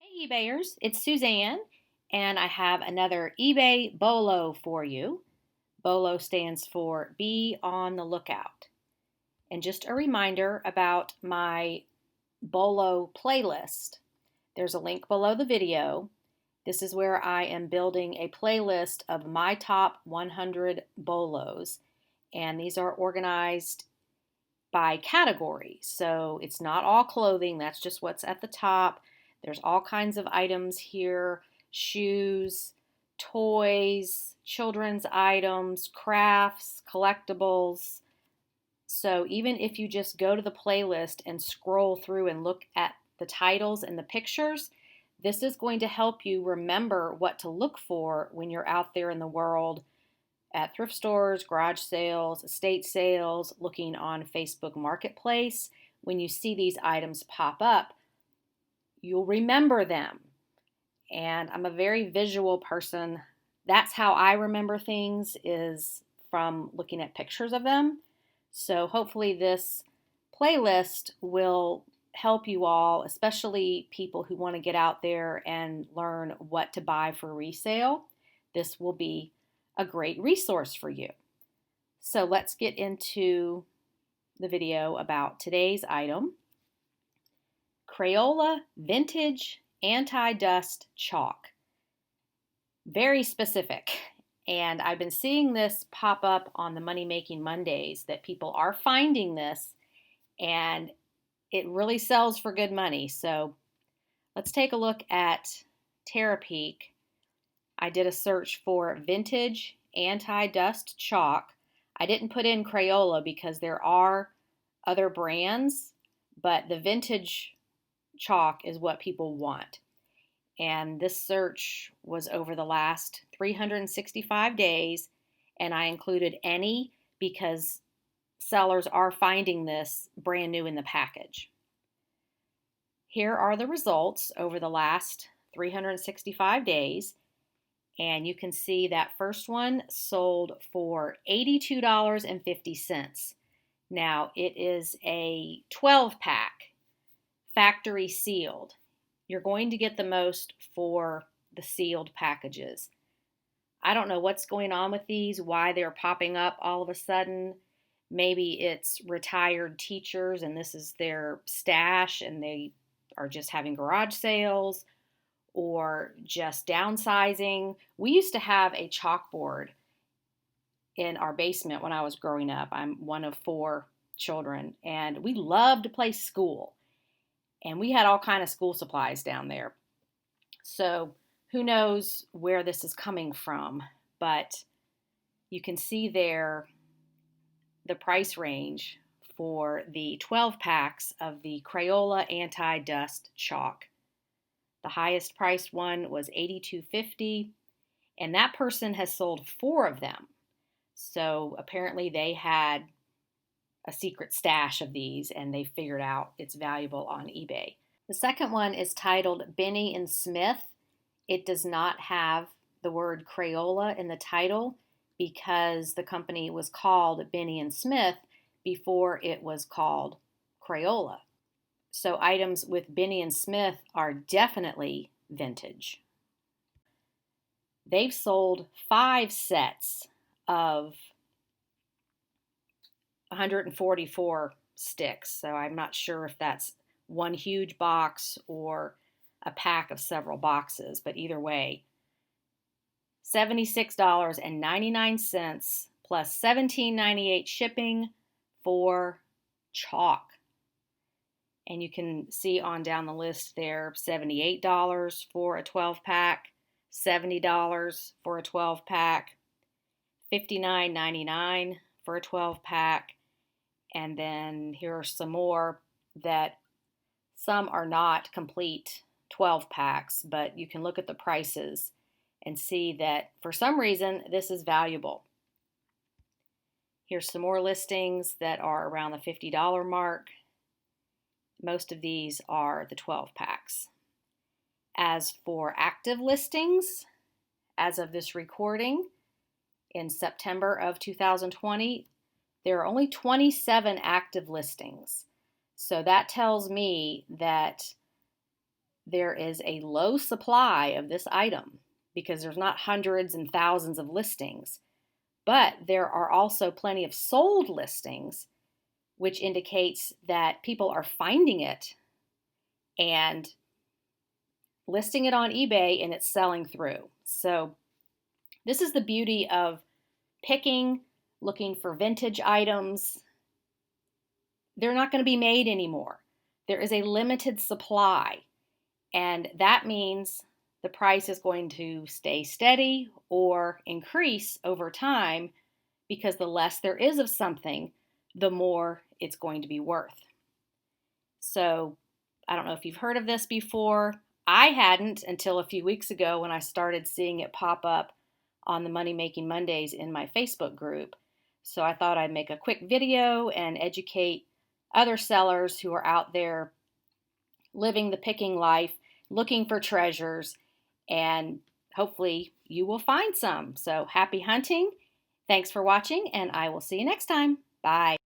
Hey eBayers, it's Suzanne, and I have another eBay BOLO for you. BOLO stands for Be on the Lookout. And just a reminder about my BOLO playlist. There's a link below the video. This is where I am building a playlist of my top 100 BOLOs, and these are organized by category. So it's not all clothing, that's just what's at the top. There's all kinds of items here: shoes, toys, children's items, crafts, collectibles. So even if you just go to the playlist and scroll through and look at the titles and the pictures, this is going to help you remember what to look for when you're out there in the world at thrift stores, garage sales, estate sales, looking on Facebook Marketplace. When you see these items pop up, you'll remember them. And I'm a very visual person. That's how I remember things, is from looking at pictures of them. So hopefully this playlist will help you all, especially people who want to get out there and learn what to buy for resale. This will be a great resource for you. So let's get into the video about today's item: Crayola Vintage Anti-Dust Chalk. Very specific. And I've been seeing this pop up on the Money Making Mondays, that people are finding this, and it really sells for good money. So let's take a look at Terapeak. I did a search for vintage anti-dust chalk. I didn't put in Crayola because there are other brands, but the vintage chalk is what people want. And this search was over the last 365 days, and I included any because sellers are finding this brand new in the package. Here are the results over the last 365 days. And you can see that first one sold for $82.50. Now, it is a 12-pack, factory sealed. You're going to get the most for the sealed packages. I don't know what's going on with these, why they're popping up all of a sudden. Maybe it's retired teachers and this is their stash and they are just having garage sales, or just downsizing. We used to have a chalkboard in our basement when I was growing up. I'm one of 4 children, and we loved to play school. And we had all kind of school supplies down there. So who knows where this is coming from, but you can see there the price range for the 12 packs of the Crayola Anti-Dust Chalk. The highest priced one was $82.50, and that person has sold 4 of them. So apparently they had a secret stash of these and they figured out it's valuable on eBay. The second one is titled Benny and Smith. It does not have the word Crayola in the title because the company was called Benny and Smith before it was called Crayola. So items with Benny and Smith are definitely vintage. They've sold 5 sets of 144 sticks. So I'm not sure if that's one huge box or a pack of several boxes, but either way, $76.99 plus $17.98 shipping for chalk. And you can see on down the list there, $78 for a 12-pack, $70 for a 12-pack, $59.99 for a 12-pack, and then here are some more that some are not complete 12-packs, but you can look at the prices and see that for some reason this is valuable. Here's some more listings that are around the $50 mark. Most of these are the 12 packs. As for active listings, as of this recording, in September of 2020, there are only 27 active listings. So that tells me that there is a low supply of this item because there's not hundreds and thousands of listings, but there are also plenty of sold listings, which indicates that people are finding it and listing it on eBay and it's selling through. So this is the beauty of picking, looking for vintage items. They're not going to be made anymore. There is a limited supply, and that means the price is going to stay steady or increase over time because the less there is of something, the more it's going to be worth. So I don't know if you've heard of this before. I hadn't until a few weeks ago when I started seeing it pop up on the Money Making Mondays in my Facebook group. So I thought I'd make a quick video and educate other sellers who are out there living the picking life, looking for treasures, and hopefully you will find some. So happy hunting. Thanks for watching, and I will see you next time. Bye.